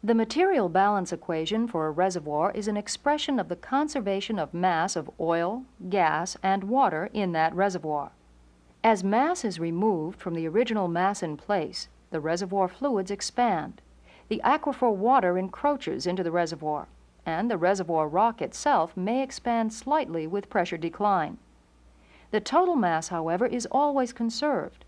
The material balance equation for a reservoir is an expression of the conservation of mass of oil, gas, and water in that reservoir. As mass is removed from the original mass in place, the reservoir fluids expand. The aquifer water encroaches into the reservoir, and the reservoir rock itself may expand slightly with pressure decline. The total mass, however, is always conserved.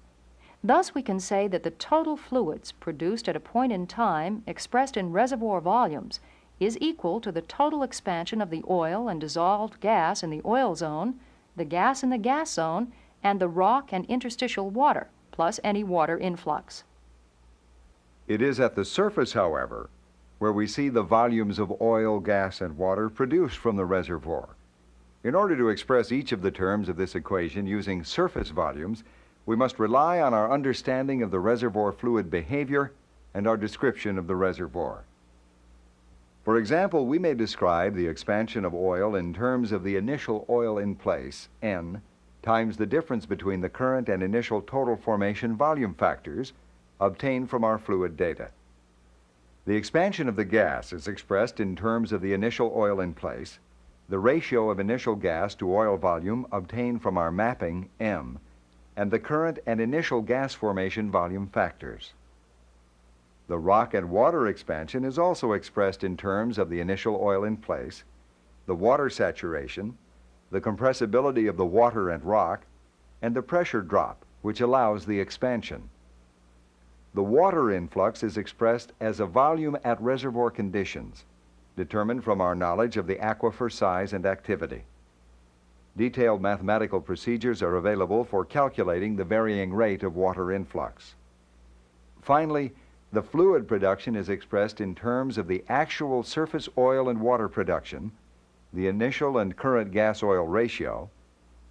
Thus, we can say that the total fluids produced at a point in time, expressed in reservoir volumes, is equal to the total expansion of the oil and dissolved gas in the oil zone, the gas in the gas zone, and the rock and interstitial water, plus any water influx. It is at the surface, however, where we see the volumes of oil, gas, and water produced from the reservoir. In order to express each of the terms of this equation using surface volumes, we must rely on our understanding of the reservoir fluid behavior and our description of the reservoir. For example, we may describe the expansion of oil in terms of the initial oil in place, N, times the difference between the current and initial total formation volume factors obtained from our fluid data. The expansion of the gas is expressed in terms of the initial oil in place, the ratio of initial gas to oil volume obtained from our mapping, M, and the current and initial gas formation volume factors. The rock and water expansion is also expressed in terms of the initial oil in place, the water saturation, the compressibility of the water and rock, and the pressure drop, which allows the expansion. The water influx is expressed as a volume at reservoir conditions, determined from our knowledge of the aquifer size and activity. Detailed mathematical procedures are available for calculating the varying rate of water influx. Finally, the fluid production is expressed in terms of the actual surface oil and water production, the initial and current gas-oil ratio,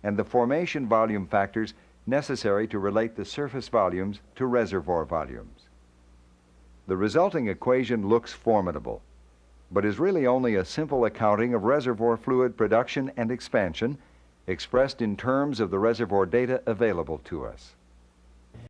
and the formation volume factors necessary to relate the surface volumes to reservoir volumes. The resulting equation looks formidable, but is really only a simple accounting of reservoir fluid production and expansion expressed in terms of the reservoir data available to us.